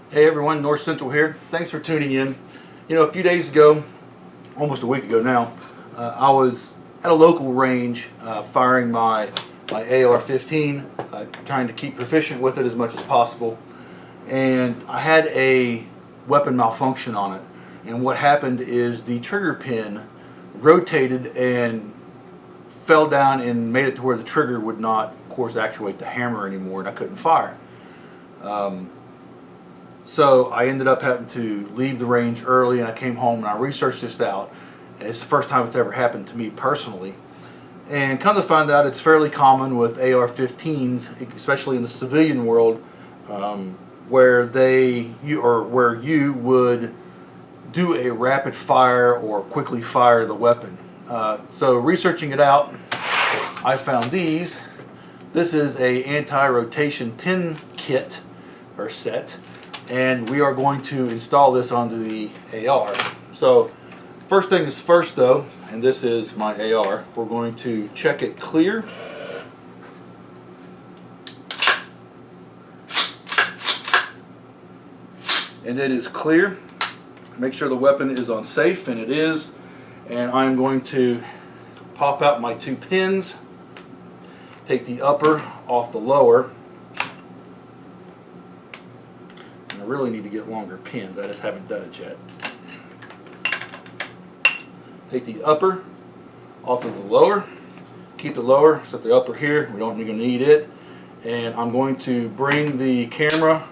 Hey everyone, North Central here. Thanks for tuning in. You know, a few days ago, almost a week ago now, I was at a local range firing my AR-15, trying to keep proficient with it as much as possible. And I had a weapon malfunction on it. And what happened is the trigger pin rotated and fell down and made it to where the trigger would not, of course, actuate the hammer anymore, and I couldn't fire. So I ended up having to leave the range early, and I came home and I researched this out. It's the first time it's ever happened to me personally. And come to find out, it's fairly common with AR-15s, especially in the civilian world, where you would do a rapid fire or quickly fire the weapon. So researching it out, I found these. This is a anti-rotation pin kit or set, and we are going to install this onto the AR. So first thing is first though, and this is my AR, we're going to check it clear. And it is clear. Make sure the weapon is on safe, and it is. And I'm going to pop out my two pins, take the upper off the lower. And I really need to get longer pins, I just haven't done it yet. Take the upper off of the lower, keep the lower, set the upper here, we don't even need it. And I'm going to bring the camera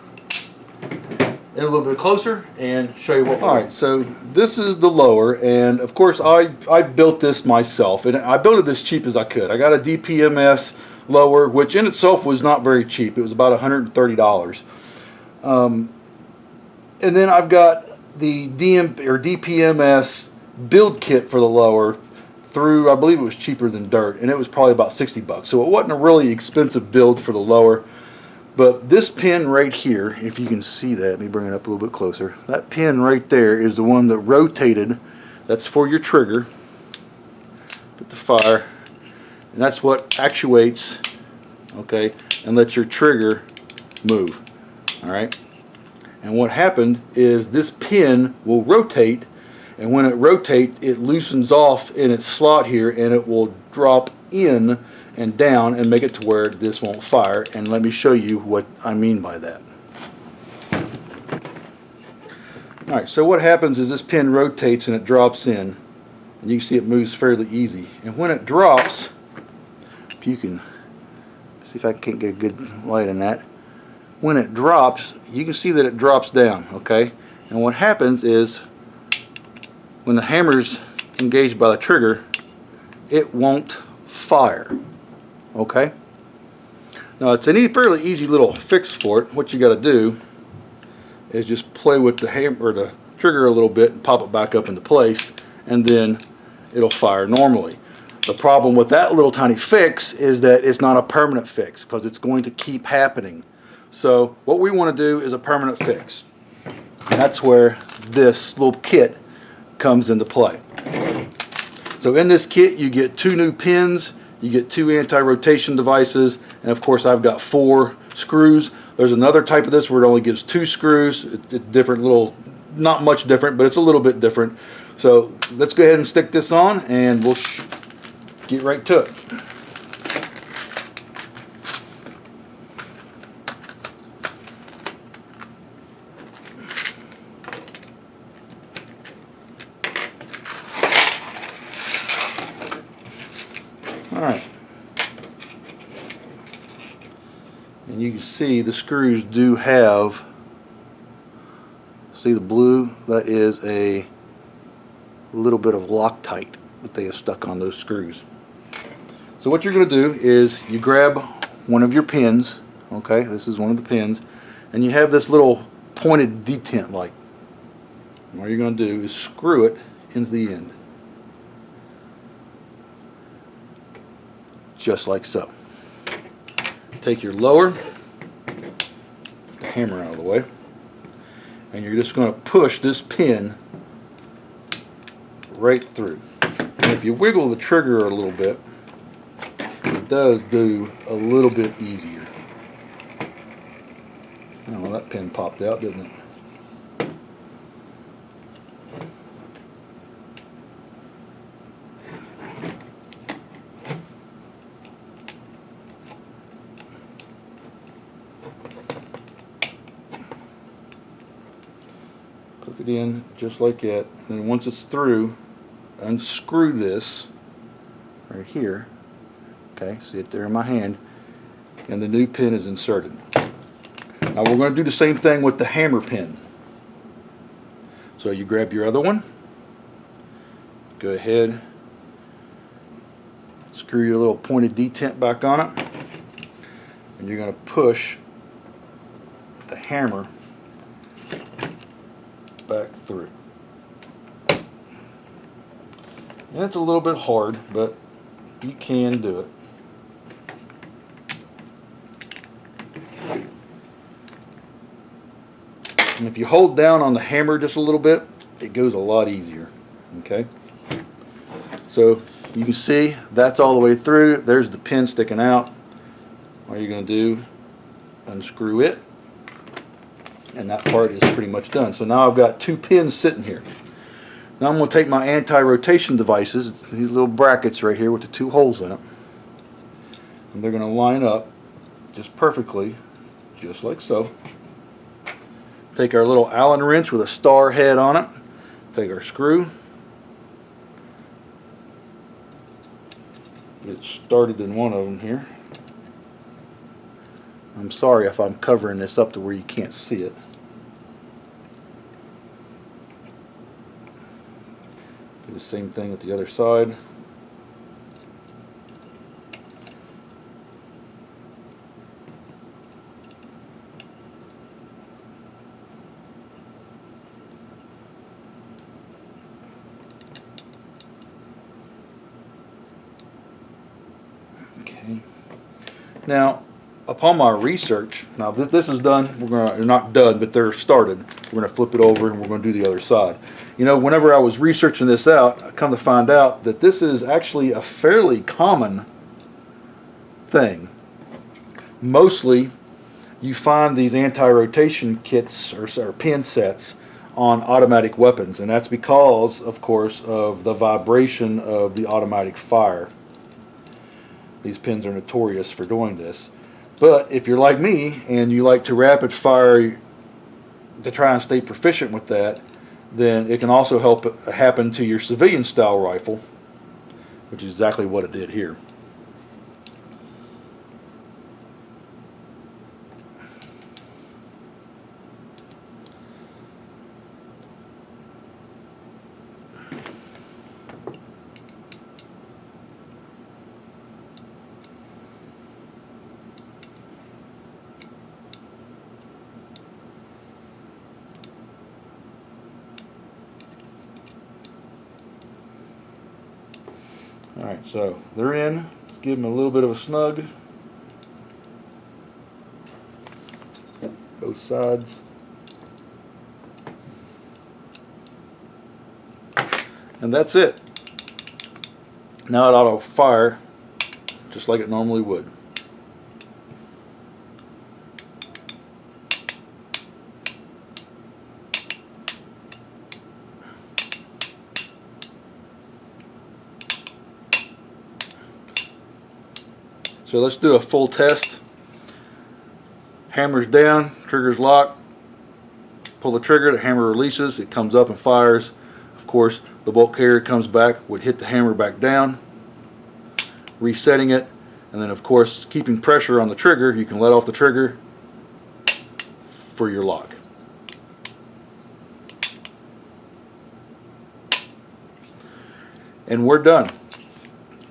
in a little bit closer and show you what we're doing. Alright, so this is the lower, and of course I built this myself, and I built it as cheap as I could. I got a DPMS lower, which in itself was not very cheap. It was about $130. And then I've got the DPMS build kit for the lower through, I believe it was cheaper than dirt, and it was probably about 60 bucks. So it wasn't a really expensive build for the lower. But this pin right here, if you can see that, let me bring it up a little bit closer. That pin right there is the one that rotated. That's for your trigger. Put the fire, and that's what actuates, okay, and lets your trigger move. All right. And what happened is this pin will rotate, and when it rotates, it loosens off in its slot here, and it will drop in and down and make it to where this won't fire. And let me show you what I mean by that. Alright, so what happens is this pin rotates and it drops in, and you can see it moves fairly easy. And when it drops, if you can see if I can't get a good light on that, when it drops, you can see that it drops down, okay? And what happens is when the hammer's engaged by the trigger, it won't fire. Okay. Now it's a fairly easy little fix for it. What you got to do is just play with the hammer or the trigger a little bit and pop it back up into place, and then it'll fire normally. The problem with that little tiny fix is that it's not a permanent fix, because it's going to keep happening. So what we want to do is a permanent fix, and that's where this little kit comes into play. So in this kit you get two new pins, you get two anti-rotation devices, and of course I've got 4 screws. There's another type of this where it only gives 2 screws. It's different, not much different, but it's a little bit different. So let's go ahead and stick this on, and we'll get right to it. Alright, and you can see the screws do have, see the blue, that is a little bit of Loctite that they have stuck on those screws. So what you're going to do is you grab one of your pins, okay, this is one of the pins, and you have this little pointed detent light. And what you're going to do is screw it into the end. Just like so. Take your lower, the hammer out of the way, and you're just going to push this pin right through. And if you wiggle the trigger a little bit, it does do a little bit easier. Oh, well, that pin popped out, didn't it? it in just like that. And then once it's through, unscrew this right here. Okay, see it there in my hand, and the new pin is inserted. Now we're going to do the same thing with the hammer pin. So you grab your other one, go ahead, screw your little pointed detent back on it, and you're going to push the hammer back through. And it's a little bit hard, but you can do it. And if you hold down on the hammer just a little bit, it goes a lot easier. Okay? So you can see that's all the way through. There's the pin sticking out. All you're going to do, unscrew it, and that part is pretty much done. So now I've got two pins sitting here. Now I'm going to take my anti-rotation devices, these little brackets right here with the two holes in it, and they're going to line up just perfectly, just like so. Take our little Allen wrench with a star head on it, take our screw, get it started in one of them here. I'm sorry if I'm covering this up to where you can't see it. Do the same thing with the other side. Okay. Now, upon my research, now that this is done, they're not done, but they're started. We're going to flip it over and we're going to do the other side. You know, whenever I was researching this out, I come to find out that this is actually a fairly common thing. Mostly, you find these anti-rotation kits or pin sets on automatic weapons, and that's because, of course, of the vibration of the automatic fire. These pins are notorious for doing this. But if you're like me and you like to rapid fire to try and stay proficient with that, then it can also help happen to your civilian style rifle, which is exactly what it did here. Alright, so they're in. Let's give them a little bit of a snug. Both sides. And that's it. Now it ought to fire just like it normally would. So let's do a full test. Hammer's down, trigger's locked. Pull the trigger, the hammer releases, it comes up and fires. Of course, the bolt carrier comes back, would hit the hammer back down, resetting it, and then of course, keeping pressure on the trigger, you can let off the trigger for your lock. And we're done.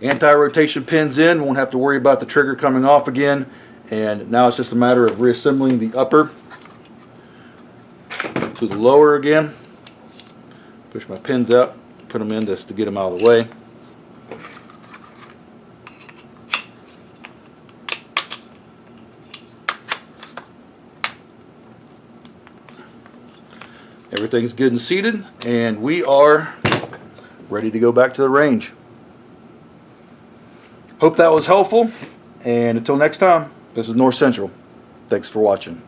Anti-rotation pins in, won't have to worry about the trigger coming off again, and now it's just a matter of reassembling the upper to the lower again. Push my pins out, put them in just to get them out of the way. Everything's good and seated, and we are ready to go back to the range. Hope that was helpful, and until next time, this is North Central. Thanks for watching.